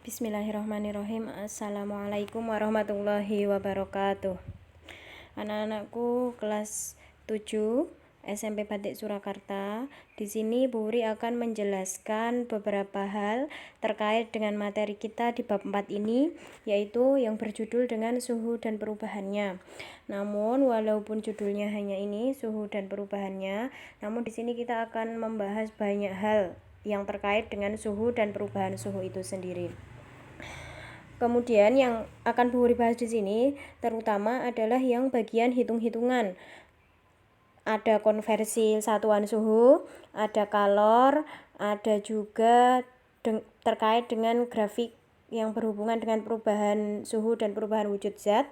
Bismillahirrahmanirrahim. Assalamualaikum warahmatullahi wabarakatuh. Anak-anakku kelas 7 SMP Batik Surakarta. Di sini Bu Wuri akan menjelaskan beberapa hal terkait dengan materi kita di bab 4 ini, yaitu yang berjudul dengan suhu dan perubahannya. Namun walaupun judulnya hanya ini, suhu dan perubahannya, namun di sini kita akan membahas banyak hal yang terkait dengan suhu dan perubahan suhu itu sendiri. Kemudian yang akan Bu Wuri bahas di sini terutama adalah yang bagian hitung-hitungan. Ada konversi satuan suhu, ada kalor, ada juga terkait dengan grafik yang berhubungan dengan perubahan suhu dan perubahan wujud zat,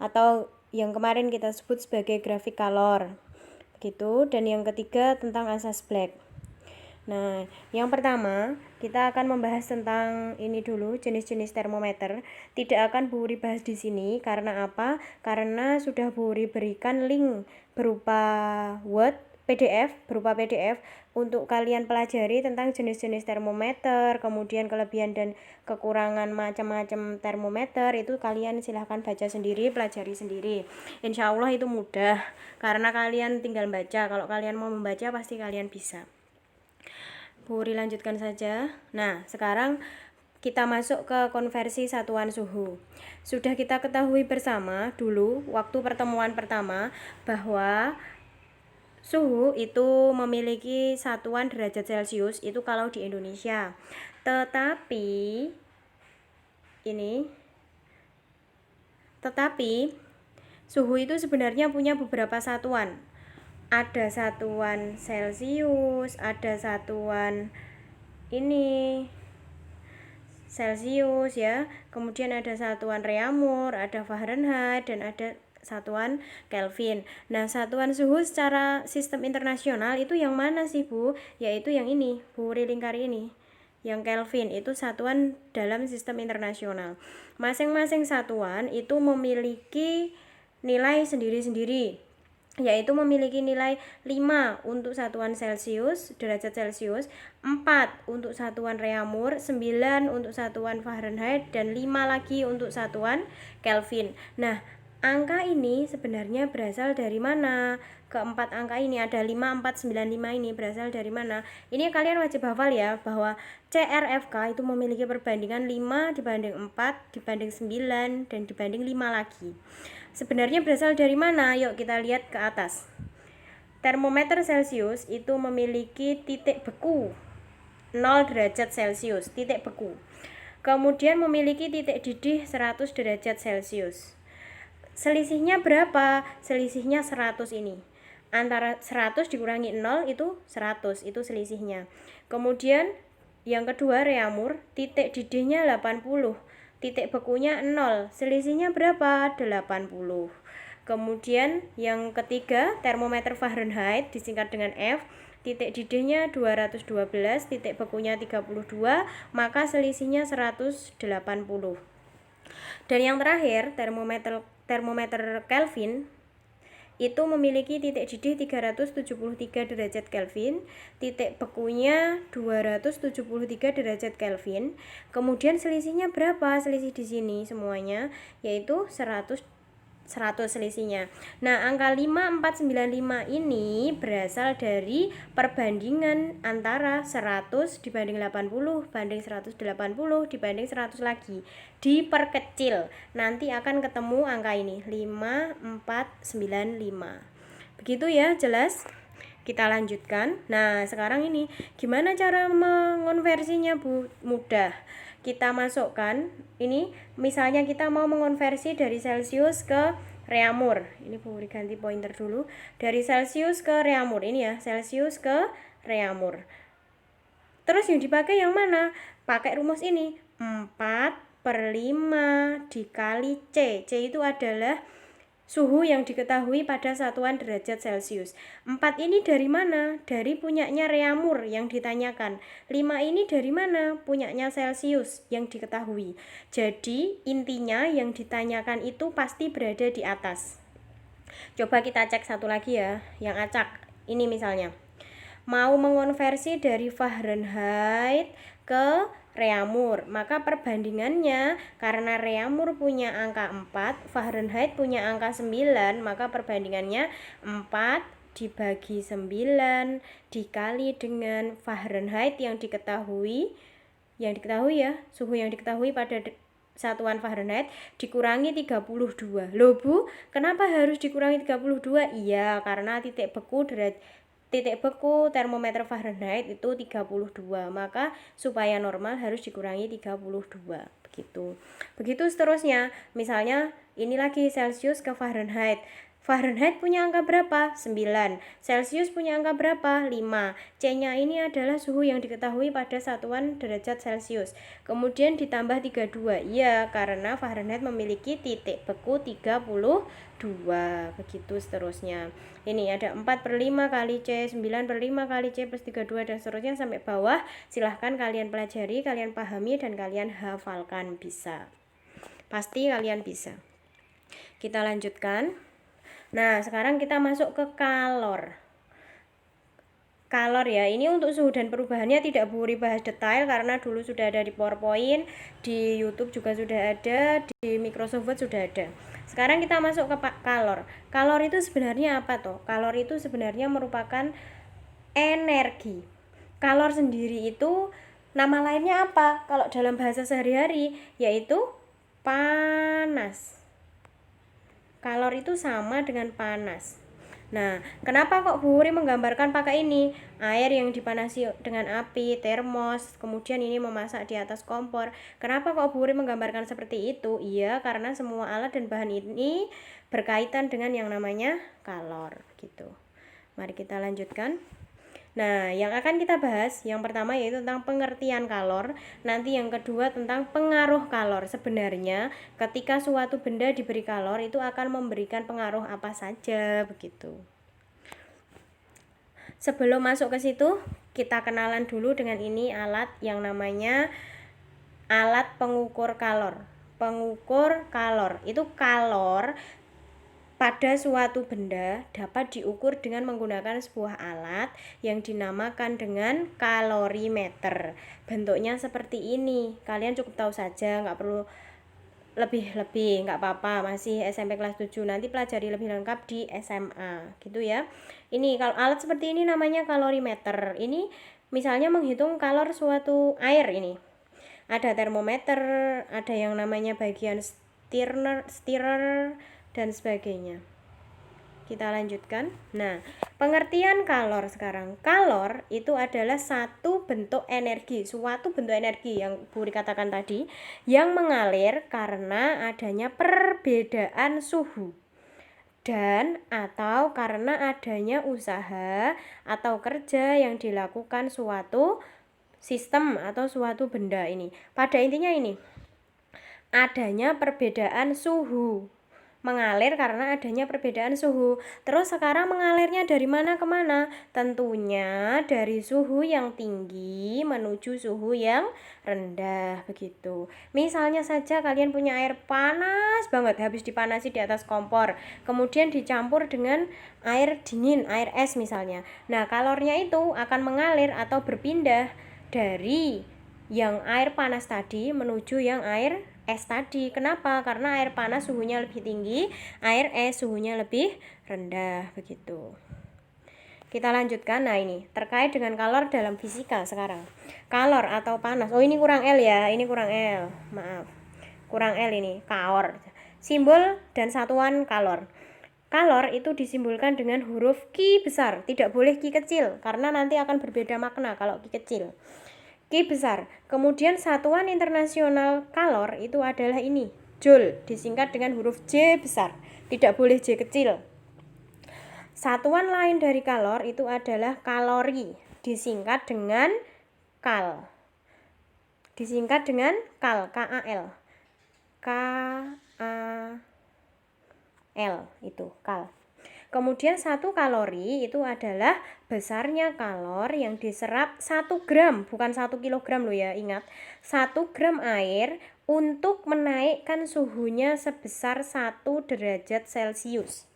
atau yang kemarin kita sebut sebagai grafik kalor. Begitu. Dan yang ketiga tentang asas Black. Nah, yang pertama kita akan membahas tentang ini dulu, jenis-jenis termometer. Tidak akan Bu Wuri bahas di sini karena apa? Karena sudah Bu Wuri berikan link berupa Word, berupa PDF untuk kalian pelajari tentang jenis-jenis termometer, kemudian kelebihan dan kekurangan macam-macam termometer. Itu kalian silahkan baca sendiri, pelajari sendiri. Insya Allah itu mudah karena kalian tinggal baca. Kalau kalian mau membaca pasti kalian bisa. Bu Wuri lanjutkan saja. Nah, sekarang kita masuk ke konversi satuan suhu. Sudah kita ketahui bersama dulu waktu pertemuan pertama bahwa suhu itu memiliki satuan derajat Celcius itu kalau di Indonesia. Tetapi suhu itu sebenarnya punya beberapa satuan. Ada satuan Celcius, ada satuan Celcius ya, kemudian ada satuan Reaumur, ada Fahrenheit, dan ada satuan Kelvin. Nah, satuan suhu secara sistem internasional itu yang mana sih Bu? Yaitu yang ini, Bu Wuri lingkari ini. Yang Kelvin itu satuan dalam sistem internasional. Masing-masing satuan itu memiliki nilai sendiri-sendiri, yaitu memiliki nilai 5 untuk satuan Celcius, derajat Celcius, 4 untuk satuan Reaumur, 9 untuk satuan Fahrenheit, dan 5 lagi untuk satuan Kelvin. Nah, angka ini sebenarnya berasal dari mana? Keempat angka ini ada 5, 4, 9, 5 ini berasal dari mana? Ini kalian wajib hafal ya, bahwa CRFK itu memiliki perbandingan 5 dibanding 4 dibanding 9 dan dibanding 5 lagi. Sebenarnya berasal dari mana? Yuk kita lihat ke atas. Termometer Celcius itu memiliki titik beku 0 derajat Celcius, titik beku. Kemudian memiliki titik didih 100 derajat Celcius. Selisihnya berapa? Selisihnya 100 ini. Antara 100 dikurangi 0 itu 100, itu selisihnya. Kemudian yang kedua Reaumur, titik didihnya 80. Titik bekunya 0, selisihnya berapa? 80. Kemudian yang ketiga termometer Fahrenheit disingkat dengan F, titik didihnya 212, titik bekunya 32, maka selisihnya 180. Dan yang terakhir termometer Kelvin itu memiliki titik didih 373 derajat Kelvin, titik bekunya 273 derajat Kelvin. Kemudian selisihnya berapa? Selisih di sini semuanya yaitu 100 selisihnya. Nah, angka 5495 ini berasal dari perbandingan antara 100 dibanding 80 banding 180 dibanding 100 lagi. Diperkecil. Nanti akan ketemu angka ini, 5495. Begitu ya, jelas? Kita lanjutkan. Nah, sekarang ini gimana cara mengonversinya, Bu? Mudah. Kita masukkan ini, misalnya kita mau mengonversi dari Celcius ke Reaumur. Ini Bu Wuri ganti pointer dulu. Dari Celcius ke Reaumur ini ya, Celcius ke Reaumur. Terus yang dipakai yang mana? Pakai rumus ini, 4/5 dikali C. C itu adalah suhu yang diketahui pada satuan derajat Celcius. 4 ini dari mana? Dari punyanya Reaumur yang ditanyakan. 5 ini dari mana? Punyanya Celcius yang diketahui. Jadi intinya yang ditanyakan itu pasti berada di atas. Coba kita cek satu lagi ya, yang acak. Ini misalnya mau mengonversi dari Fahrenheit ke Reaumur. Maka perbandingannya, karena Reaumur punya angka 4, Fahrenheit punya angka 9, maka perbandingannya 4 dibagi 9 dikali dengan Fahrenheit yang diketahui ya, suhu yang diketahui pada satuan Fahrenheit dikurangi 32. Loh Bu, kenapa harus dikurangi 32? Iya, karena titik beku termometer Fahrenheit itu 32. Maka supaya normal harus dikurangi 32. Begitu seterusnya. Misalnya ini lagi Celsius ke Fahrenheit. Fahrenheit punya angka berapa? 9. Celsius punya angka berapa? 5. C-nya ini adalah suhu yang diketahui pada satuan derajat Celsius. Kemudian ditambah 32. Iya, karena Fahrenheit memiliki titik beku 32. Begitu seterusnya. Ini ada 4/5 kali C, 9/5 kali C plus 32 dan seterusnya sampai bawah. Silahkan kalian pelajari, kalian pahami, dan kalian hafalkan. Bisa. Pasti kalian bisa. Kita lanjutkan. Nah, sekarang kita masuk ke kalor. Kalor ya, ini untuk suhu dan perubahannya tidak Bu Wuri bahas detail karena dulu sudah ada di PowerPoint, di YouTube juga sudah ada, di Microsoft Word sudah ada. Sekarang kita masuk ke kalor. Kalor itu sebenarnya apa toh? Kalor itu sebenarnya merupakan energi. Kalor sendiri itu nama lainnya apa? Kalau dalam bahasa sehari-hari yaitu panas. Kalor itu sama dengan panas. Nah, kenapa kok Bu Wuri menggambarkan pakai ini? Air yang dipanasi dengan api, termos, kemudian ini memasak di atas kompor. Kenapa kok Bu Wuri menggambarkan seperti itu? Iya, karena semua alat dan bahan ini berkaitan dengan yang namanya kalor, gitu. Mari kita lanjutkan. Nah, yang akan kita bahas yang pertama yaitu tentang pengertian kalor, nanti yang kedua tentang pengaruh kalor. Sebenarnya ketika suatu benda diberi kalor itu akan memberikan pengaruh apa saja, begitu. Sebelum masuk ke situ, kita kenalan dulu dengan ini alat yang namanya alat pengukur kalor. Pengukur kalor itu kalor pada suatu benda dapat diukur dengan menggunakan sebuah alat yang dinamakan dengan kalorimeter. Bentuknya seperti ini. Kalian cukup tahu saja, nggak perlu lebih-lebih, nggak apa-apa, masih SMP kelas 7. Nanti pelajari lebih lengkap di SMA, gitu ya. Ini kalau alat seperti ini namanya kalorimeter. Ini misalnya menghitung kalor suatu air ini. Ada termometer, ada yang namanya bagian stirrer dan sebagainya. Kita lanjutkan. Nah, pengertian kalor sekarang. Kalor itu adalah satu bentuk energi, suatu bentuk energi yang Bu Wuri katakan tadi, yang mengalir karena adanya perbedaan suhu dan atau karena adanya usaha atau kerja yang dilakukan suatu sistem atau suatu benda ini. Pada intinya ini, adanya perbedaan suhu. Mengalir karena adanya perbedaan suhu. Terus sekarang mengalirnya dari mana ke mana? Tentunya dari suhu yang tinggi menuju suhu yang rendah, begitu. Misalnya saja kalian punya air panas banget, habis dipanasi di atas kompor, kemudian dicampur dengan air dingin, air es misalnya. Nah, kalornya itu akan mengalir atau berpindah dari yang air panas tadi menuju yang air es tadi. Kenapa? Karena air panas suhunya lebih tinggi, air es suhunya lebih rendah, begitu. Kita lanjutkan. Nah, ini terkait dengan kalor dalam fisika sekarang. Kalor atau panas. Oh, ini kurang L ya, ini kurang L. Maaf. Kurang L ini, kalor. Simbol dan satuan kalor. Kalor itu disimbolkan dengan huruf Q besar, tidak boleh Q kecil karena nanti akan berbeda makna kalau Q kecil. Q besar. Kemudian satuan internasional kalor itu adalah ini, Joule, disingkat dengan huruf J besar, tidak boleh J kecil. Satuan lain dari kalor itu adalah kalori, disingkat dengan kal. Disingkat dengan kal, K-A-L. K-A-L itu kal. Kemudian 1 kalori itu adalah besarnya kalor yang diserap 1 gram, bukan 1 kilogram loh ya, ingat. 1 gram air untuk menaikkan suhunya sebesar 1 derajat Celcius.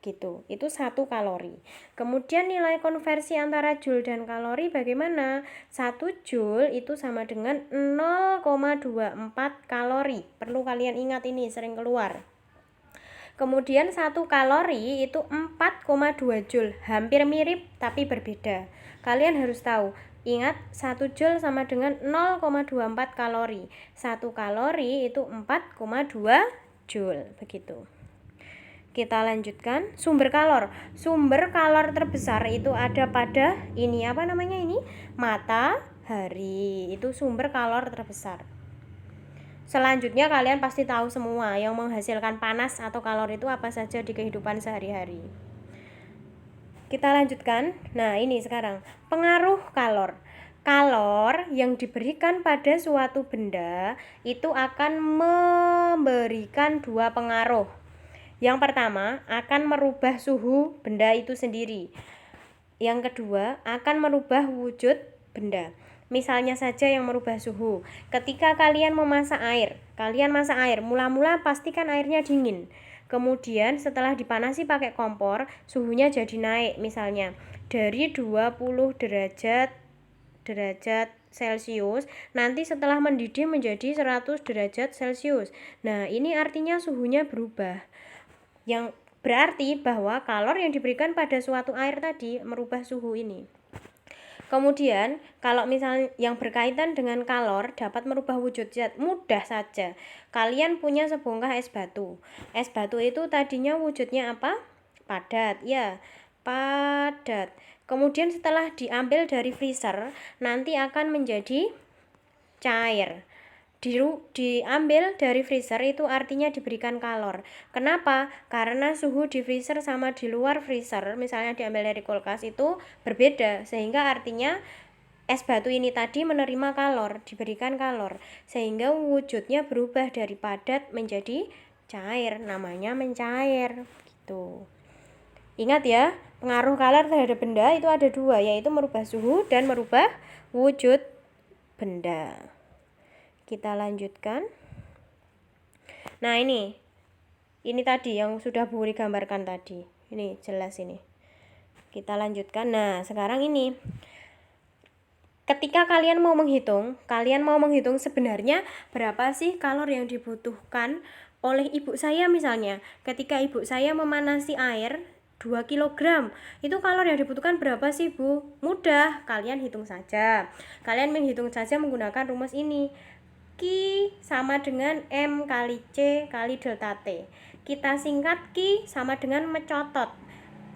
gitu. Itu 1 kalori. Kemudian nilai konversi antara joule dan kalori bagaimana? 1 joule itu sama dengan 0,24 kalori. Perlu kalian ingat, ini sering keluar. Kemudian 1 kalori itu 4,2 joule. Hampir mirip tapi berbeda. Kalian harus tahu, ingat 1 joule sama dengan 0,24 kalori. 1 kalori itu 4,2 joule. Begitu. Kita lanjutkan, sumber kalor. Sumber kalor terbesar itu ada pada ini, apa namanya ini? Matahari. Itu sumber kalor terbesar. Selanjutnya kalian pasti tahu semua yang menghasilkan panas atau kalor itu apa saja di kehidupan sehari-hari. Kita lanjutkan. Nah, ini sekarang pengaruh kalor. Kalor yang diberikan pada suatu benda itu akan memberikan 2 pengaruh. Yang pertama, akan merubah suhu benda itu sendiri. Yang kedua, akan merubah wujud benda. Misalnya saja yang merubah suhu. Ketika kalian memasak air, mula-mula pastikan airnya dingin. Kemudian setelah dipanasi pakai kompor, suhunya jadi naik, misalnya dari 20 derajat Celcius, nanti setelah mendidih menjadi 100 derajat Celcius. Nah, ini artinya suhunya berubah. Yang berarti bahwa kalor yang diberikan pada suatu air tadi merubah suhu ini. Kemudian, kalau misalnya yang berkaitan dengan kalor dapat merubah wujud zat, mudah saja. Kalian punya sebongkah es batu. Es batu itu tadinya wujudnya apa? Padat, ya, padat. Kemudian setelah diambil dari freezer, nanti akan menjadi cair. Diambil dari freezer itu artinya diberikan kalor. Kenapa? Karena suhu di freezer sama di luar freezer, misalnya diambil dari kulkas, itu berbeda, sehingga artinya es batu ini tadi menerima kalor, diberikan kalor, sehingga wujudnya berubah dari padat menjadi cair, namanya mencair gitu. Ingat ya, pengaruh kalor terhadap benda itu ada 2, yaitu merubah suhu dan merubah wujud benda. Kita lanjutkan. Nah, ini tadi yang sudah Bu Wuri gambarkan tadi. Ini jelas ini. Kita lanjutkan. Nah, sekarang ini ketika kalian mau menghitung sebenarnya berapa sih kalor yang dibutuhkan oleh ibu saya misalnya. Ketika ibu saya memanasi air 2 kg, itu kalor yang dibutuhkan berapa sih, Bu? Mudah, kalian hitung saja. Kalian menghitung saja menggunakan rumus ini. Q sama dengan M kali C kali delta T. Kita singkat Q sama dengan mencotot.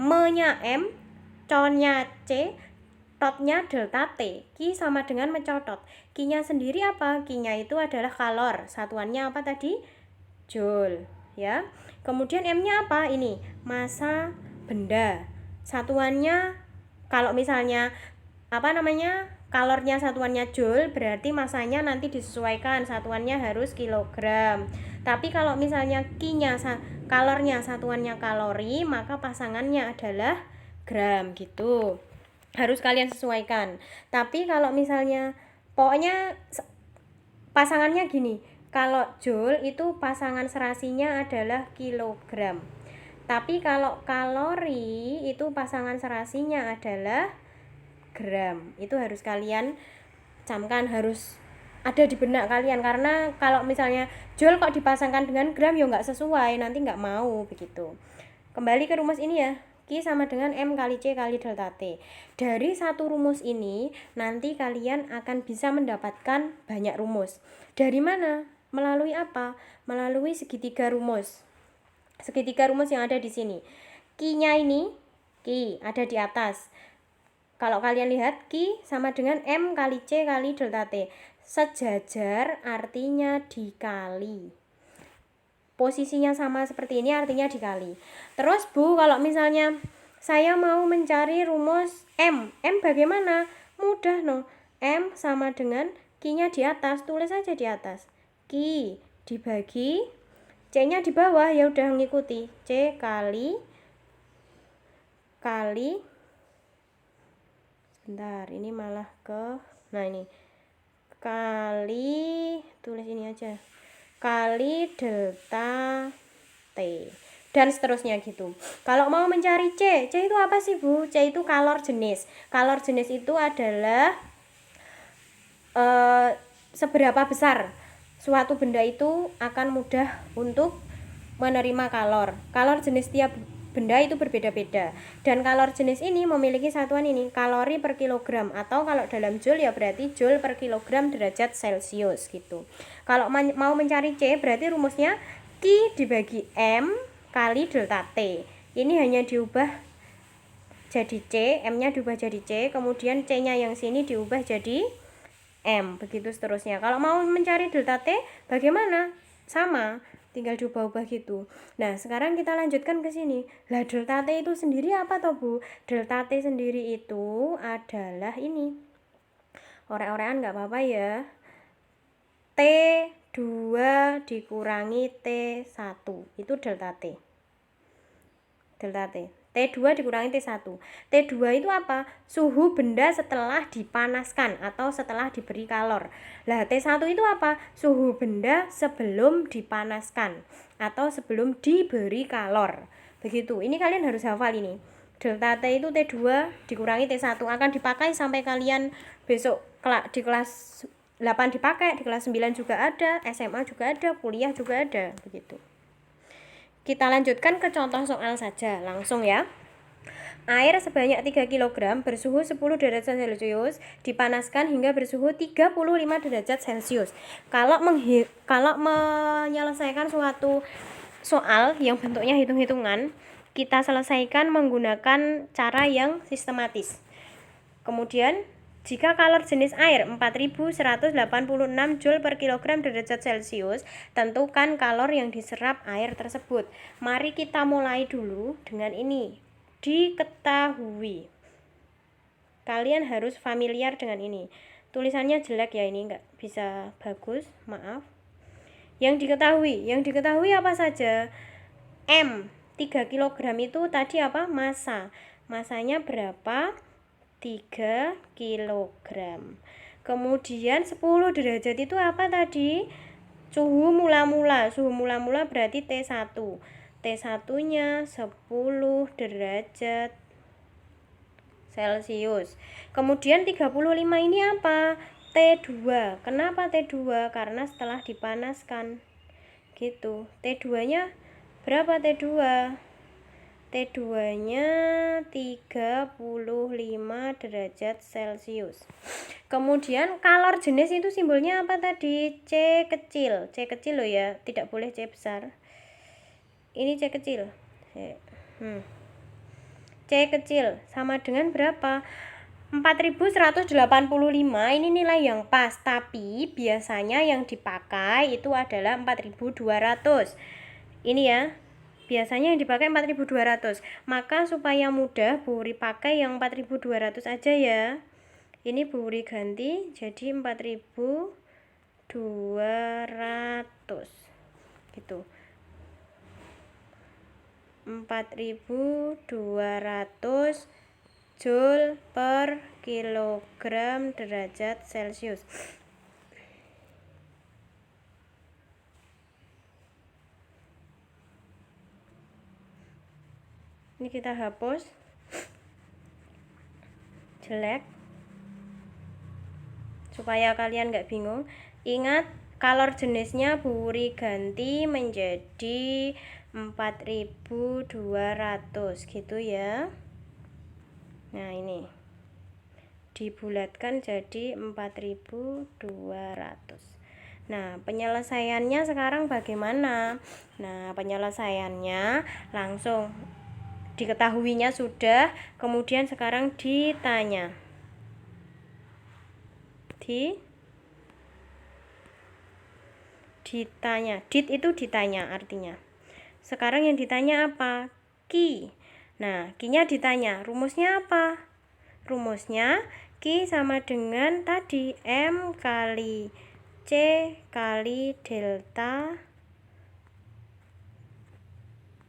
M-nya M, C-nya C, tot-nya delta T. Q sama dengan mencotot. Q-nya sendiri apa? Q-nya itu adalah kalor. Satuannya apa tadi? Joule, ya. Kemudian M-nya apa? Ini massa benda. Satuannya kalau misalnya kalornya satuannya joule, berarti masanya nanti disesuaikan, satuannya harus kilogram. Tapi kalau misalnya Q-nya kalornya satuannya kalori, maka pasangannya adalah gram gitu. Harus kalian sesuaikan. Tapi kalau misalnya pokoknya pasangannya gini, kalau joule itu pasangan serasinya adalah kilogram. Tapi kalau kalori itu pasangan serasinya adalah gram. Itu harus kalian camkan, harus ada di benak kalian, karena kalau misalnya joule kok dipasangkan dengan gram ya nggak sesuai, nanti nggak mau begitu. Kembali ke rumus ini ya, Q sama dengan M kali C kali delta T. Dari satu rumus ini nanti kalian akan bisa mendapatkan banyak rumus. Dari mana? Melalui apa? Melalui segitiga rumus. Segitiga rumus yang ada di sini. Q-nya ini, Q ada di atas. Kalau kalian lihat, Q sama dengan M kali C kali delta T. Sejajar artinya dikali. Posisinya sama seperti ini artinya dikali. Terus Bu, kalau misalnya saya mau mencari rumus M bagaimana? Mudah no. M sama dengan Q-nya di atas, tulis saja di atas. Q dibagi C-nya di bawah, ya udah ngikuti. C kali bentar, ini malah ini kali, tulis ini aja, kali delta T. dan seterusnya gitu. Kalau mau mencari C itu apa sih Bu? C itu kalor jenis. Kalor jenis itu adalah seberapa besar suatu benda itu akan mudah untuk menerima kalor. Kalor jenis tiap benda itu berbeda-beda, dan kalor jenis ini memiliki satuan ini, kalori per kilogram, atau kalau dalam joule ya berarti joule per kilogram derajat Celcius gitu. Kalau mau mencari C berarti rumusnya Q dibagi M kali delta T. Ini hanya diubah jadi C, M-nya diubah jadi C, kemudian C-nya yang sini diubah jadi M, begitu seterusnya. Kalau mau mencari delta T bagaimana? Sama, tinggal diubah-ubah gitu. Nah, sekarang kita lanjutkan ke sini. Lah, delta T itu sendiri apa toh, Bu? Delta T sendiri itu adalah ini. Orek-orekan nggak apa-apa ya. T2 dikurangi T1. Itu delta T. Delta T. T2 dikurangi T1. T2 itu apa? Suhu benda setelah dipanaskan atau setelah diberi kalor. Lah, T1 itu apa? Suhu benda sebelum dipanaskan atau sebelum diberi kalor. Begitu. Ini kalian harus hafal ini. Delta T itu T2 dikurangi T1 akan dipakai sampai kalian besok di kelas 8 dipakai, di kelas 9 juga ada, SMA juga ada, kuliah juga ada, begitu. Kita lanjutkan ke contoh soal saja, langsung ya. Air sebanyak 3 kg bersuhu 10 derajat Celcius dipanaskan hingga bersuhu 35 derajat Celcius. Kalau menyelesaikan suatu soal yang bentuknya hitung-hitungan, kita selesaikan menggunakan cara yang sistematis. Kemudian, jika kalor jenis air 4186 Joule per kilogram derajat Celcius, tentukan kalor yang diserap air tersebut. Mari kita mulai dulu dengan ini. Diketahui. Kalian harus familiar dengan ini. Tulisannya jelek ya, ini nggak bisa bagus, maaf. Yang diketahui apa saja? M, 3 kg itu tadi apa? Massa. Massanya berapa? 3 kg. Kemudian 10 derajat itu apa tadi? Suhu mula-mula. Suhu mula-mula berarti T1. T1-nya 10 derajat Celcius. Kemudian 35 ini apa? T2. Kenapa T2? Karena setelah dipanaskan. Gitu. T2-nya berapa T2? T2-nya 35 derajat Celcius. Kemudian kalor jenis itu simbolnya apa tadi? C kecil. C kecil loh ya, tidak boleh C besar. Ini C kecil. C kecil sama dengan berapa? 4185. Ini nilai yang pas, tapi biasanya yang dipakai itu adalah 4200. Ini ya. Biasanya yang dipakai 4200. Maka supaya mudah, Bu Wuri pakai yang 4200 aja ya. Ini Bu Wuri ganti jadi 4200. Gitu. 4200 Joule per kilogram derajat Celcius. Ini kita hapus, jelek, supaya kalian nggak bingung. Ingat, kalor jenisnya Bu Wuri ganti menjadi 4200 gitu ya. Nah, ini dibulatkan jadi 4200. Nah, penyelesaiannya sekarang bagaimana? Nah, penyelesaiannya langsung diketahuinya sudah, kemudian sekarang ditanya. Ditanya. Dit itu ditanya artinya. Sekarang yang ditanya apa? Q. Nah, Q-nya ditanya. Rumusnya apa? Rumusnya Q sama dengan tadi M kali C kali delta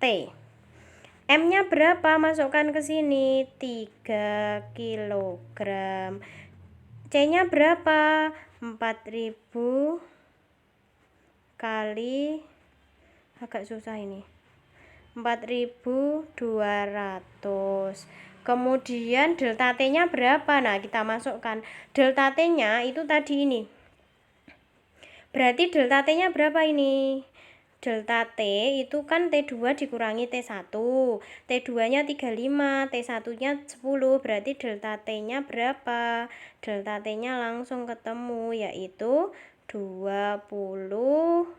T. M-nya berapa? Masukkan ke sini 3 kg. C-nya berapa? 4000 kali, agak susah ini, 4.200. Kemudian delta T-nya berapa? Nah, kita masukkan. Delta T-nya itu tadi ini. Berarti delta T-nya berapa ini? Delta T itu kan T2 dikurangi T1. T2-nya 35, T1-nya 10. Berarti delta T-nya berapa? Delta T-nya langsung ketemu, yaitu 25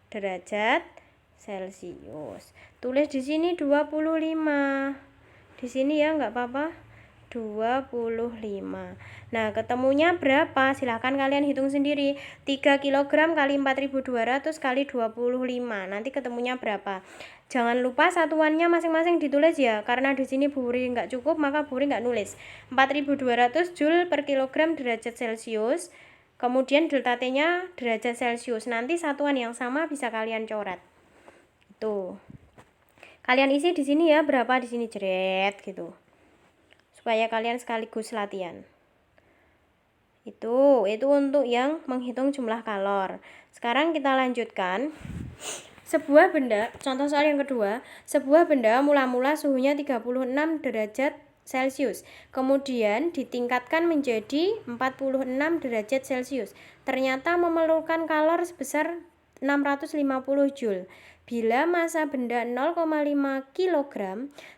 derajat Celcius. Tulis di sini 25. Di sini ya, nggak apa-apa. 25. Nah, ketemunya berapa? Silahkan kalian hitung sendiri. 3 kg kali 4.200 kali 25. Nanti ketemunya berapa? Jangan lupa satuannya masing-masing ditulis ya. Karena di sini Bu Wuri nggak cukup, maka Bu Wuri nggak nulis. 4.200 Joule per kilogram derajat Celcius. Kemudian delta T-nya derajat Celcius. Nanti satuan yang sama bisa kalian coret. Tuh. Kalian isi di sini ya, berapa di sini jeret gitu. Supaya kalian sekaligus latihan. Itu untuk yang menghitung jumlah kalor. Sekarang kita lanjutkan. Sebuah benda, contoh soal yang kedua, sebuah benda mula-mula suhunya 36 derajat Celcius, kemudian ditingkatkan menjadi 46 derajat Celcius. Ternyata memerlukan kalor sebesar 650 Joule. Bila massa benda 0,5 kg,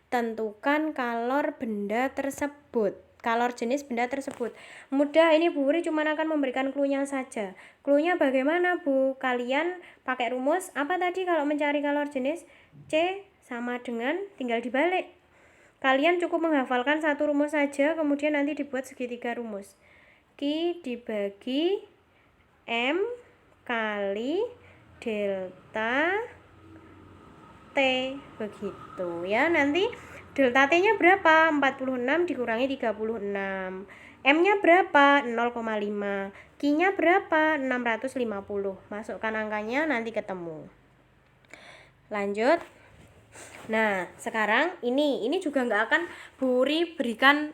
tentukan kalor benda tersebut. Kalor jenis benda tersebut. Mudah, ini Bu Wuri cuma akan memberikan clue-nya saja. Clue-nya bagaimana, Bu? Kalian pakai rumus apa tadi kalau mencari kalor jenis? C sama dengan tinggal dibalik. Kalian cukup menghafalkan satu rumus saja, kemudian nanti dibuat segitiga rumus. Q dibagi M kali delta T, begitu ya. Nanti delta T-nya berapa? 46 dikurangi 36. M-nya berapa? 0,5. Q-nya berapa? 650. Masukkan angkanya, nanti ketemu. Lanjut. Nah, sekarang ini juga nggak akan Bu Wuri berikan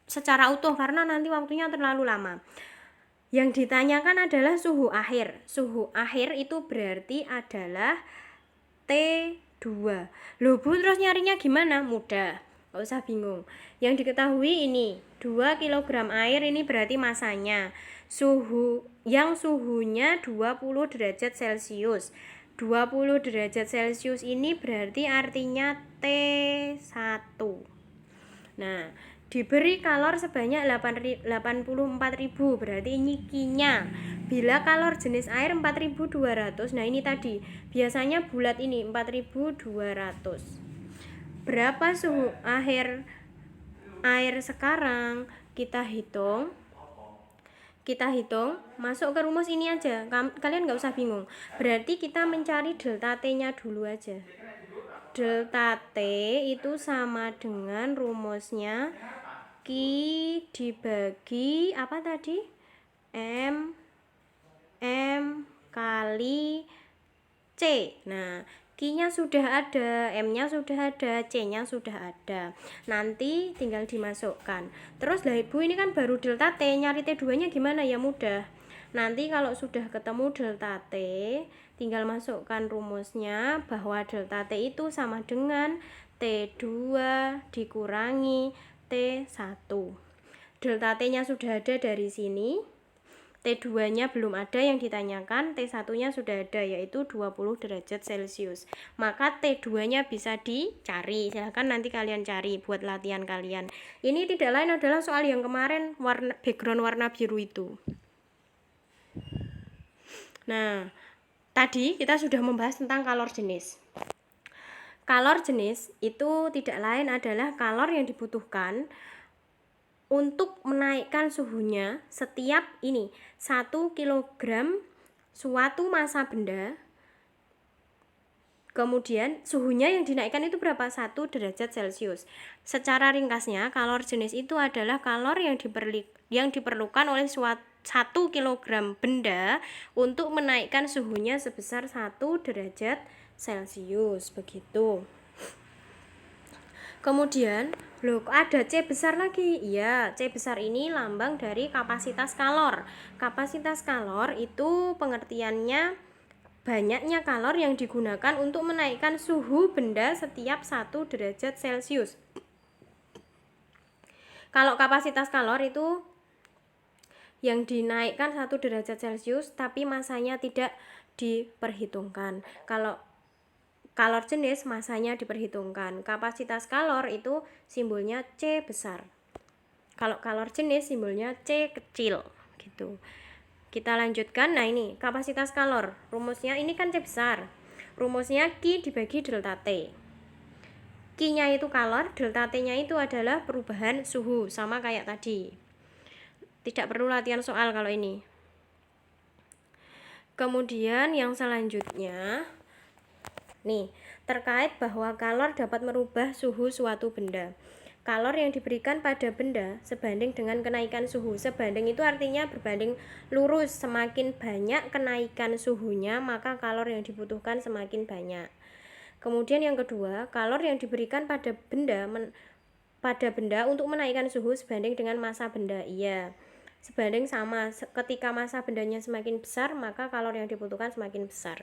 secara utuh karena nanti waktunya terlalu lama. Yang ditanyakan adalah suhu akhir. Suhu akhir itu berarti adalah T2. Loh Bu, terus nyarinya gimana? Mudah, nggak usah bingung. Yang diketahui ini 2 kg air, ini berarti masanya. Suhunya 20 derajat Celcius. 20 derajat Celcius ini berarti artinya T1. Nah, diberi kalor sebanyak 84.000, berarti ini Q-nya. Bila kalor jenis air 4.200, nah ini tadi biasanya bulat ini 4.200. Berapa suhu akhir air sekarang? Kita hitung, masuk ke rumus ini aja. Kalian nggak usah bingung. Berarti kita mencari delta T-nya dulu aja. Delta T itu sama dengan rumusnya Q dibagi apa tadi? M kali C. Nah, Q-nya sudah ada, M-nya sudah ada, C-nya sudah ada. Nanti tinggal dimasukkan. Terus lah Ibu, ini kan baru delta T, nyari T2-nya gimana? Ya mudah. Nanti kalau sudah ketemu delta T, tinggal masukkan rumusnya bahwa delta T itu sama dengan T2 dikurangi T1. Delta T-nya sudah ada dari sini. T2-nya belum ada yang ditanyakan, T1-nya sudah ada yaitu 20 derajat Celcius. Maka T2-nya bisa dicari. Silahkan nanti kalian cari buat latihan kalian. Ini tidak lain adalah soal yang kemarin background warna biru itu. Nah, tadi kita sudah membahas tentang kalor jenis. Kalor jenis itu tidak lain adalah kalor yang dibutuhkan untuk menaikkan suhunya setiap ini 1 kg suatu massa benda. Kemudian suhunya yang dinaikkan itu berapa? 1 derajat Celcius. Secara ringkasnya, kalor jenis itu adalah kalor yang diperlukan oleh 1 kg benda untuk menaikkan suhunya sebesar 1 derajat Celcius, begitu. Kemudian, loh, ada C besar lagi. Iya, C besar ini lambang dari kapasitas kalor. Kapasitas kalor itu pengertiannya banyaknya kalor yang digunakan untuk menaikkan suhu benda setiap 1 derajat Celcius. Kalau kapasitas kalor itu yang dinaikkan 1 derajat Celcius tapi masanya tidak diperhitungkan. Kalau kalor jenis masanya diperhitungkan. Kapasitas kalor itu simbolnya C besar. Kalau kalor jenis simbolnya C kecil gitu. Kita lanjutkan. Nah, ini kapasitas kalor. Rumusnya ini kan C besar. Rumusnya Q dibagi delta T. Q-nya itu kalor, delta T-nya itu adalah perubahan suhu, sama kayak tadi. Tidak perlu latihan soal kalau ini. Kemudian yang selanjutnya, nih, terkait bahwa kalor dapat merubah suhu suatu benda. Kalor yang diberikan pada benda sebanding dengan kenaikan suhu. Sebanding itu artinya berbanding lurus. Semakin banyak kenaikan suhunya, maka kalor yang dibutuhkan semakin banyak. Kemudian yang kedua, kalor yang diberikan pada benda untuk menaikkan suhu sebanding dengan massa benda. Iya, sebanding sama. Ketika massa bendanya semakin besar, maka kalor yang dibutuhkan semakin besar.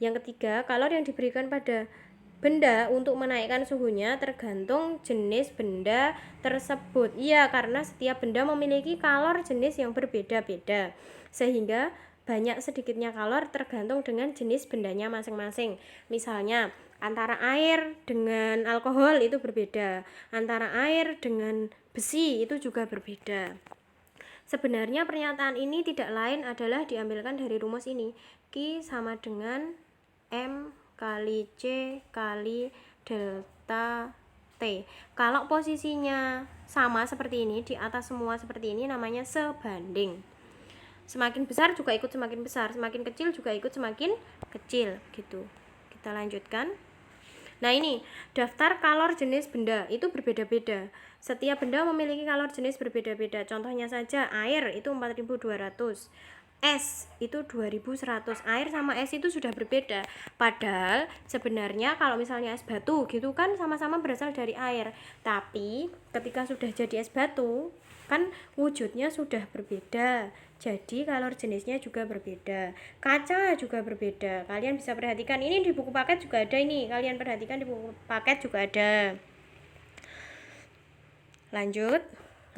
Yang ketiga, kalor yang diberikan pada benda untuk menaikkan suhunya tergantung jenis benda tersebut. Iya, karena setiap benda memiliki kalor jenis yang berbeda-beda, sehingga banyak sedikitnya kalor tergantung dengan jenis bendanya masing-masing. Misalnya, antara air dengan alkohol itu berbeda, antara air dengan besi itu juga berbeda. Sebenarnya pernyataan ini tidak lain adalah diambilkan dari rumus ini. Q sama dengan M kali C kali delta T. Kalau posisinya sama seperti ini, di atas semua seperti ini, namanya sebanding. Semakin besar juga ikut semakin besar, semakin kecil juga ikut semakin kecil gitu. Kita lanjutkan. Nah, ini daftar kalor jenis benda itu berbeda-beda. Setiap benda memiliki kalor jenis berbeda-beda. Contohnya saja air itu 4200. Es itu 2100. Air sama es itu sudah berbeda. Padahal sebenarnya kalau misalnya es batu gitu kan sama-sama berasal dari air. Tapi ketika sudah jadi es batu kan wujudnya sudah berbeda. Jadi kalor jenisnya juga berbeda. Kaca juga berbeda. Kalian bisa perhatikan ini di buku paket juga ada ini. Kalian perhatikan di buku paket juga ada. Lanjut.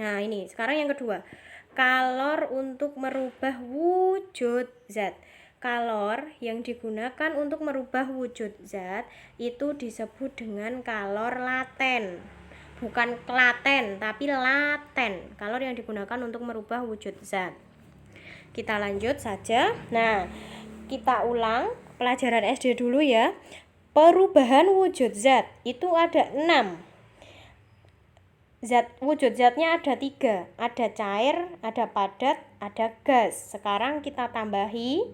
Nah, ini sekarang yang kedua. Kalor untuk merubah wujud zat. Kalor yang digunakan untuk merubah wujud zat itu disebut dengan kalor laten. Bukan klaten, tapi laten. Kalor yang digunakan untuk merubah wujud zat. Kita lanjut saja. Nah, kita ulang pelajaran SD dulu ya. Perubahan wujud zat itu ada 6. Wujud zatnya ada 3, ada cair, ada padat, ada gas. Sekarang kita tambahi.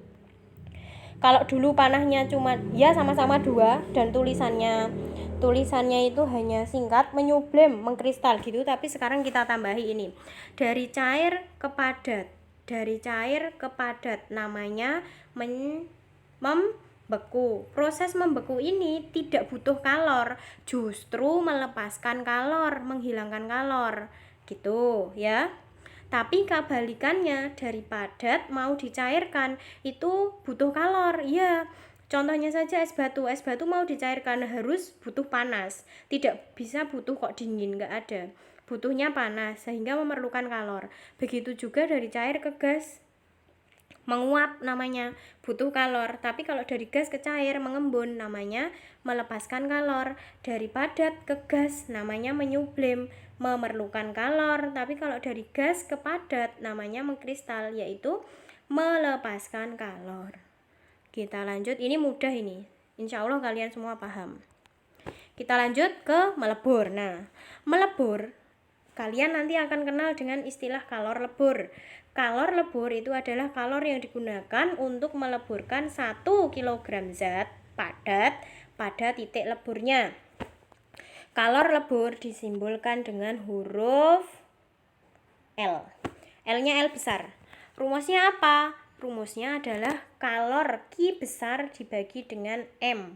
Kalau dulu panahnya cuma ya sama-sama 2 dan tulisannya itu hanya singkat, menyublim, mengkristal gitu, tapi sekarang kita tambahi ini. Dari cair ke padat. Dari cair ke padat namanya membeku. Proses membeku ini tidak butuh kalor, justru melepaskan kalor, menghilangkan kalor gitu ya. Tapi kebalikannya, dari padat mau dicairkan itu butuh kalor. Ya, contohnya saja es batu. Es batu mau dicairkan harus butuh panas, tidak bisa butuh kok dingin, nggak ada. Butuhnya panas sehingga memerlukan kalor. Begitu juga dari cair ke gas, menguap namanya, butuh kalor. Tapi kalau dari gas ke cair, mengembun, namanya melepaskan kalor. Dari padat ke gas namanya menyublim, memerlukan kalor. Tapi kalau dari gas ke padat namanya mengkristal, yaitu melepaskan kalor. Kita lanjut, ini mudah ini, insya Allah kalian semua paham. Kita lanjut ke melebur. Nah, melebur kalian nanti akan kenal dengan istilah kalor lebur. Kalor lebur itu adalah kalor yang digunakan untuk meleburkan 1 kg zat padat pada titik leburnya. Kalor lebur disimbolkan dengan huruf L. L-nya L besar. Rumusnya apa? Rumusnya adalah kalor Q besar dibagi dengan M.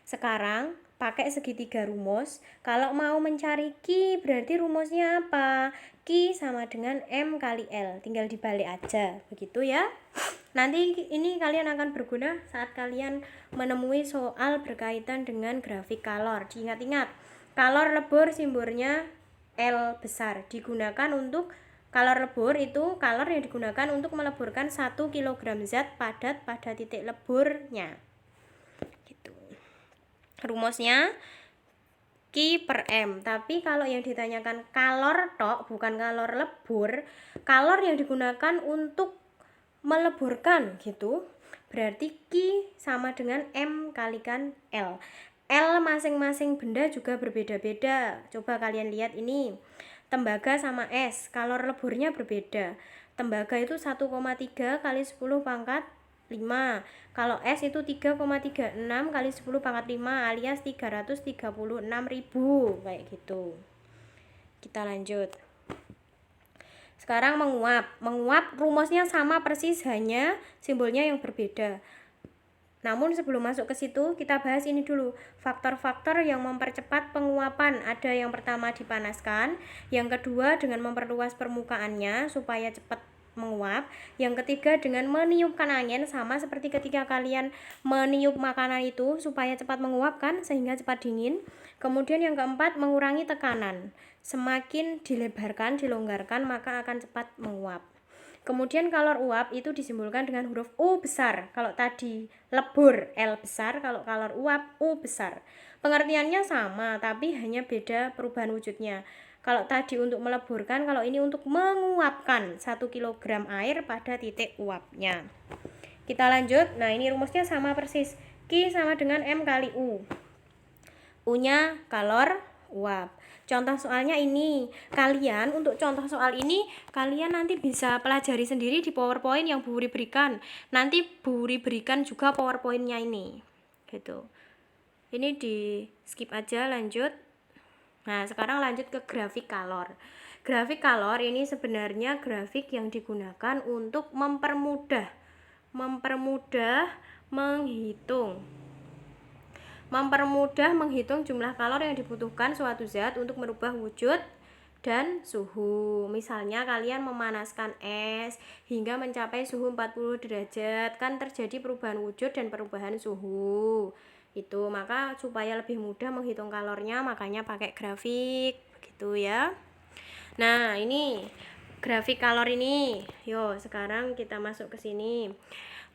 Sekarang pakai segitiga rumus. Kalau mau mencari Q berarti rumusnya apa? Q sama dengan M kali L. Tinggal dibalik aja. Begitu ya. Nanti ini kalian akan berguna saat kalian menemui soal berkaitan dengan grafik kalor. Diingat-ingat, kalor lebur simbolnya L besar, digunakan untuk kalor lebur itu kalor yang digunakan untuk meleburkan 1 kg zat padat pada titik leburnya. Gitu. Rumusnya Q per M. Tapi kalau yang ditanyakan kalor tok, bukan kalor lebur, kalor yang digunakan untuk meleburkan gitu, berarti Q sama dengan M kalikan L. L masing-masing benda juga berbeda-beda. Coba kalian lihat ini, tembaga sama es, kalor leburnya berbeda. Tembaga itu 1,3 kali 10 pangkat 5. Kalau es itu 3,36 kali 10 pangkat 5 alias 336.000 kayak gitu. Kita lanjut. Sekarang menguap. Menguap rumusnya sama persis, hanya simbolnya yang berbeda. Namun sebelum masuk ke situ, kita bahas ini dulu. Faktor-faktor yang mempercepat penguapan. Ada yang pertama dipanaskan, yang kedua dengan memperluas permukaannya supaya cepat menguap, yang ketiga dengan meniupkan angin, sama seperti ketika kalian meniup makanan itu supaya cepat menguap kan, sehingga cepat dingin. Kemudian yang keempat mengurangi tekanan, semakin dilebarkan, dilonggarkan maka akan cepat menguap. Kemudian kalor uap itu disimbolkan dengan huruf U besar. Kalau tadi lebur L besar, kalau kalor uap U besar. Pengertiannya sama, tapi hanya beda perubahan wujudnya. Kalau tadi untuk meleburkan, kalau ini untuk menguapkan 1 kg air pada titik uapnya. Kita lanjut. Nah, ini rumusnya sama persis. Q sama dengan M kali U. U-nya kalor uap. Contoh soalnya ini. Kalian untuk contoh soal ini kalian nanti bisa pelajari sendiri di PowerPoint yang Bu Wuri berikan. Nanti Bu Wuri berikan juga PowerPoint-nya ini. Gitu. Ini di skip aja, lanjut. Nah, sekarang lanjut ke grafik kalor. Grafik kalor ini sebenarnya grafik yang digunakan untuk mempermudah menghitung jumlah kalor yang dibutuhkan suatu zat untuk merubah wujud dan suhu. Misalnya kalian memanaskan es hingga mencapai suhu 40 derajat, kan terjadi perubahan wujud dan perubahan suhu. Itu maka supaya lebih mudah menghitung kalornya makanya pakai grafik begitu ya. Nah, ini grafik kalor ini. Yo, sekarang kita masuk ke sini.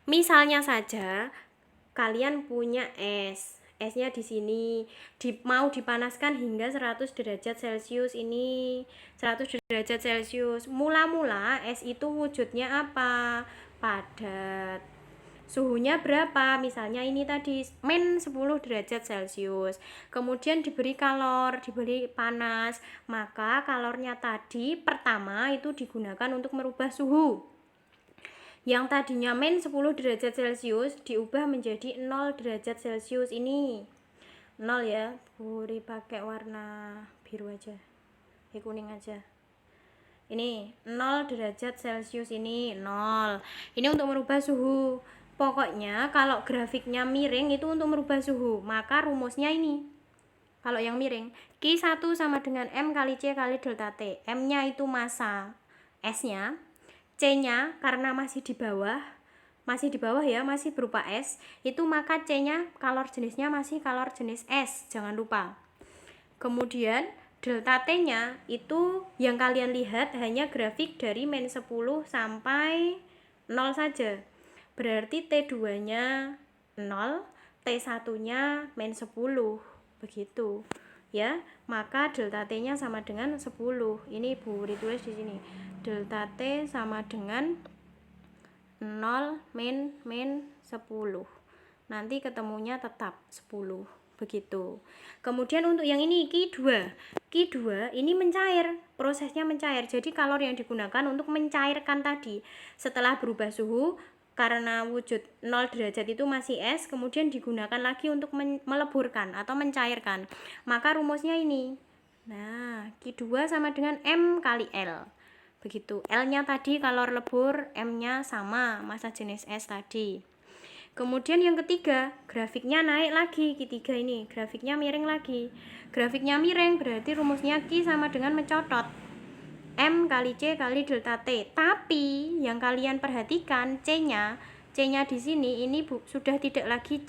Misalnya saja kalian punya es. Esnya di sini mau dipanaskan hingga 100 derajat Celcius. Ini 100 derajat Celcius. Mula-mula es itu wujudnya apa? Padat. Suhunya berapa? Misalnya ini tadi min 10 derajat Celcius. Kemudian diberi kalor, diberi panas. Maka kalornya tadi pertama itu digunakan untuk merubah suhu. Yang tadinya min 10 derajat Celcius diubah menjadi 0 derajat Celcius. Ini 0 ya. Buri pakai warna biru aja. Kuning aja. Ini 0 derajat Celcius, ini 0. Ini untuk merubah suhu. Pokoknya kalau grafiknya miring itu untuk merubah suhu, maka rumusnya ini. Kalau yang miring, Q1 sama dengan M kali C kali delta T. M-nya itu massa S-nya, C-nya karena masih di bawah ya, masih berupa S, itu maka C-nya kalor jenisnya masih kalor jenis S, jangan lupa. Kemudian delta T-nya itu yang kalian lihat hanya grafik dari min 10 sampai 0 saja. Berarti T2-nya 0, T1-nya min 10. Begitu. Ya, maka delta T-nya sama dengan 10. Ini Bu Wuri tulis di sini. Delta T sama dengan 0 min 10. Nanti ketemunya tetap 10. Begitu. Kemudian untuk yang ini Q2 ini mencair, prosesnya mencair. Jadi kalor yang digunakan untuk mencairkan tadi setelah berubah suhu karena wujud 0 derajat itu masih es, kemudian digunakan lagi untuk meleburkan atau mencairkan. Maka rumusnya ini. Nah, Q2 sama dengan M kali L. Begitu. L-nya tadi kalor lebur, M-nya sama massa jenis es tadi. Kemudian yang ketiga, grafiknya naik lagi. Q3 ini, grafiknya miring lagi. Grafiknya miring berarti rumusnya Q sama dengan mencotot. M kali C kali delta T. Tapi yang kalian perhatikan C-nya di sini ini sudah tidak lagi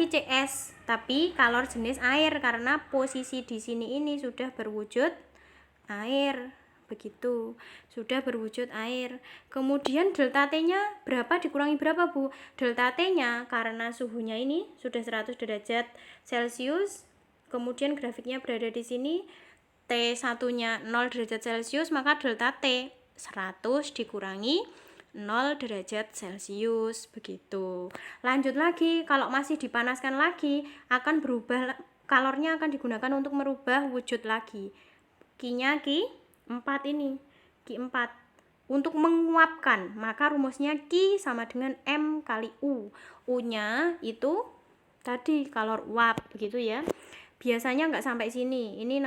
CS, tapi kalor jenis air karena posisi di sini ini sudah berwujud air. Begitu, sudah berwujud air. Kemudian delta T-nya berapa dikurangi berapa, Bu? Delta T-nya karena suhunya ini sudah 100 derajat Celcius, kemudian grafiknya berada di sini, T1-nya 0 derajat Celcius, maka delta T 100 dikurangi 0 derajat Celcius. Begitu. Lanjut lagi, kalau masih dipanaskan lagi akan berubah, kalornya akan digunakan untuk merubah wujud lagi. Q-nya Q4 ini, Q4 untuk menguapkan, maka rumusnya Q sama dengan M kali U. U-nya itu tadi kalor uap, begitu ya. Biasanya nggak sampai sini, ini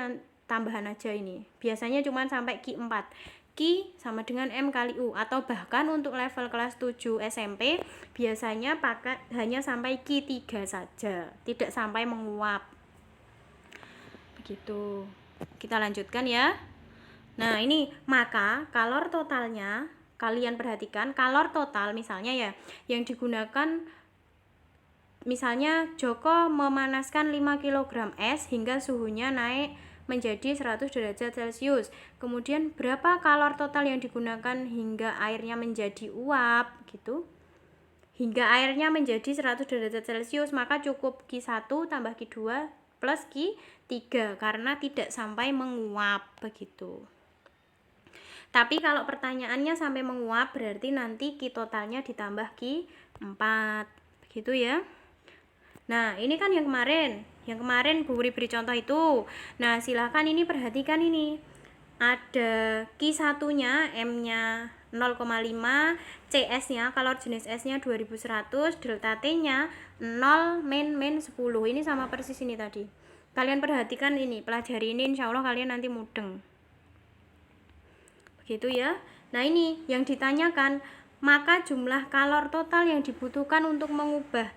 tambahan aja ini. Biasanya cuma sampai Q4. Q sama dengan M kali U, atau bahkan untuk level kelas 7 SMP biasanya hanya sampai Q3 saja, tidak sampai menguap. Begitu. Kita lanjutkan ya. Nah, ini maka kalor totalnya, kalian perhatikan kalor total misalnya ya, yang digunakan misalnya Joko memanaskan 5 kg es hingga suhunya naik menjadi 100 derajat Celcius. Kemudian berapa kalor total yang digunakan hingga airnya menjadi uap gitu? Hingga airnya menjadi 100 derajat Celcius, maka cukup Q1 tambah Q2 plus Q3 karena tidak sampai menguap begitu. Tapi kalau pertanyaannya sampai menguap berarti nanti Q totalnya ditambah Q4 begitu ya. Nah, ini kan yang kemarin Bu beri contoh itu. Nah, silahkan ini perhatikan ini. Ada Q1-nya, M-nya 0,5, CS-nya, kalor jenis S-nya 2100, delta T-nya 0 min 10. Ini sama persis ini tadi. Kalian perhatikan ini, pelajari ini, insya Allah kalian nanti mudeng. Begitu ya. Nah, ini yang ditanyakan, maka jumlah kalor total yang dibutuhkan untuk mengubah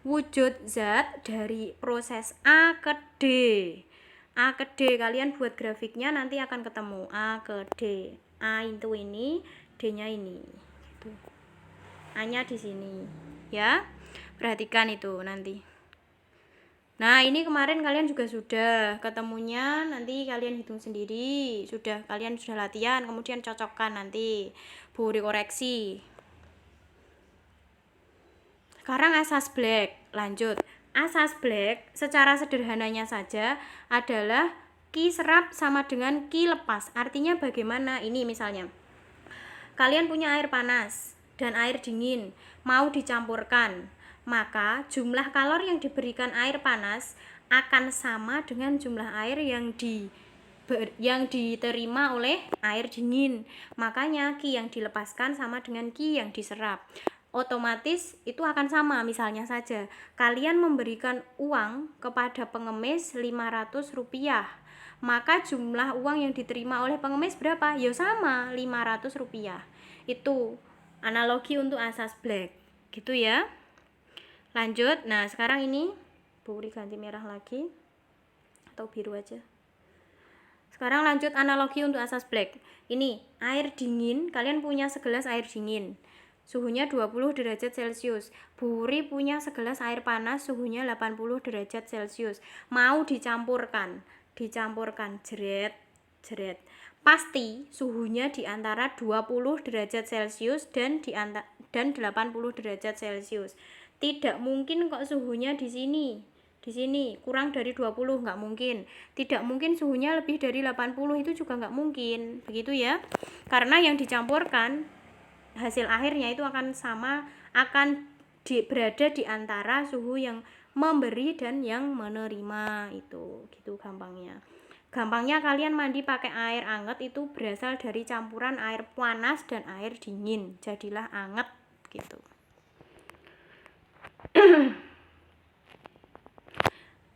wujud zat dari proses A ke D. A ke D, kalian buat grafiknya nanti akan ketemu A ke D. A itu ini, D-nya ini. Gitu. A-nya di sini. Ya. Perhatikan itu nanti. Nah, ini kemarin kalian juga sudah ketemunya, nanti kalian hitung sendiri. Kalian sudah latihan, kemudian cocokkan nanti. Bu koreksi. Sekarang asas black. Lanjut. Asas black secara sederhananya saja adalah Q serap sama dengan Q lepas. Artinya bagaimana? Ini misalnya, kalian punya air panas dan air dingin, mau dicampurkan, maka jumlah kalor yang diberikan air panas akan sama dengan jumlah air yang diterima oleh air dingin. Makanya Q yang dilepaskan sama dengan Q yang diserap. Otomatis itu akan sama. Misalnya saja, kalian memberikan uang kepada pengemis 500 rupiah, maka jumlah uang yang diterima oleh pengemis berapa? Ya sama, 500 rupiah. Itu analogi untuk asas black. Gitu ya. Lanjut. Nah, sekarang ini Bu ganti merah lagi atau biru aja. Sekarang lanjut analogi untuk asas black. Ini air dingin, kalian punya segelas air dingin, suhunya 20 derajat Celcius. Buri punya segelas air panas, suhunya 80 derajat Celcius. Mau dicampurkan, jeret. Pasti suhunya di antara 20 derajat Celcius dan 80 derajat Celcius. Tidak mungkin kok suhunya di sini kurang dari 20, nggak mungkin. Tidak mungkin suhunya lebih dari 80, itu juga nggak mungkin. Begitu ya. Karena yang dicampurkan hasil akhirnya itu akan sama, berada di antara suhu yang memberi dan yang menerima. Itu gitu gampangnya. Gampangnya kalian mandi pakai air anget itu berasal dari campuran air panas dan air dingin, jadilah anget gitu.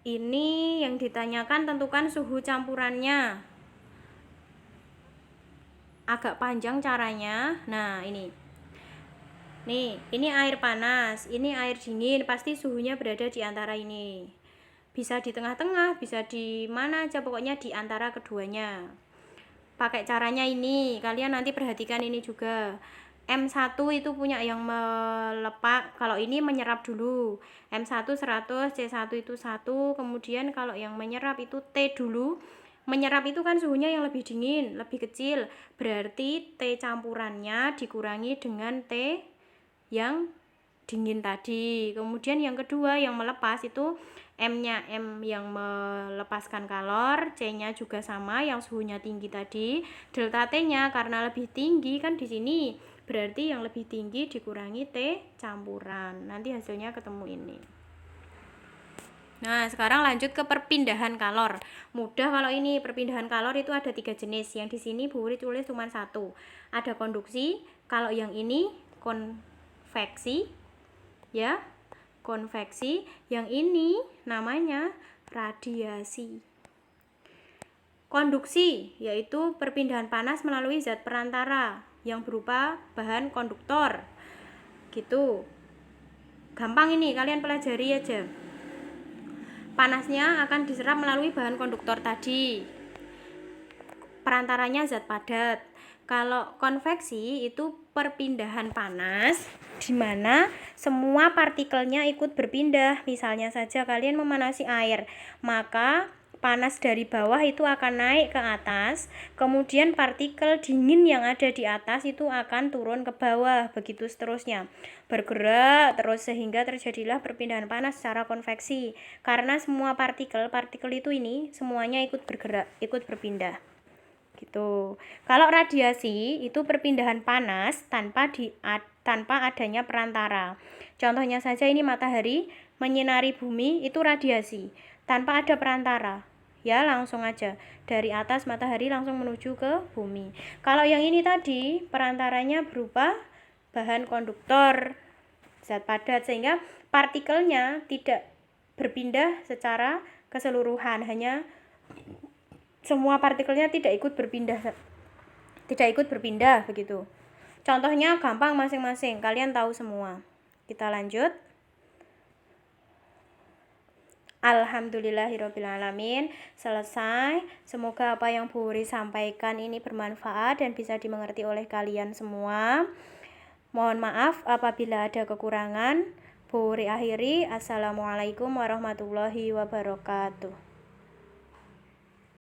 Ini yang ditanyakan, tentukan suhu campurannya. Agak panjang caranya. Nah, ini air panas, ini air dingin, pasti suhunya berada di antara ini. bisa di tengah-tengah, bisa di mana aja, pokoknya di antara keduanya. Pakai caranya ini, kalian nanti perhatikan ini juga. M1 itu punya yang melepak, kalau ini menyerap dulu. M1 100, C1 itu 1, kemudian kalau yang menyerap itu T dulu. Menyerap itu kan suhunya yang lebih dingin, lebih kecil, berarti T campurannya dikurangi dengan T yang dingin tadi. Kemudian yang kedua yang melepas itu M-nya M yang melepaskan kalor, C-nya juga sama yang suhunya tinggi tadi. Delta T-nya karena lebih tinggi kan di sini, berarti yang lebih tinggi dikurangi T campuran. Nanti hasilnya ketemu ini. Nah, sekarang lanjut ke perpindahan kalor. Mudah kalau ini, perpindahan kalor itu ada 3 jenis. Yang di sini Bu Wuri tulis cuma 1. Ada konduksi, kalau yang ini konveksi, ya, konveksi. Yang ini namanya radiasi. Konduksi yaitu perpindahan panas melalui zat perantara yang berupa bahan konduktor. Gitu. Gampang ini, kalian pelajari aja. Panasnya akan diserap melalui bahan konduktor tadi. Perantaranya zat padat. Kalau konveksi itu perpindahan panas di mana semua partikelnya ikut berpindah. Misalnya saja kalian memanasi air, maka panas dari bawah itu akan naik ke atas, kemudian partikel dingin yang ada di atas itu akan turun ke bawah, begitu seterusnya, bergerak terus sehingga terjadilah perpindahan panas secara konveksi, karena semua partikel itu ini semuanya ikut bergerak, ikut berpindah gitu. Kalau radiasi itu perpindahan panas tanpa adanya perantara. Contohnya saja ini matahari menyinari bumi, itu radiasi tanpa ada perantara. Ya, langsung aja dari atas matahari langsung menuju ke bumi. Kalau yang ini tadi perantaranya berupa bahan konduktor, zat padat, sehingga partikelnya tidak berpindah secara keseluruhan, hanya semua partikelnya tidak ikut berpindah begitu. Contohnya gampang masing-masing, kalian tahu semua. Kita lanjut. Alhamdulillahirrabbilalamin, selesai. Semoga apa yang Bu Wuri sampaikan ini bermanfaat dan bisa dimengerti oleh kalian semua. Mohon maaf apabila ada kekurangan. Bu Wuri akhiri. Assalamualaikum warahmatullahi wabarakatuh.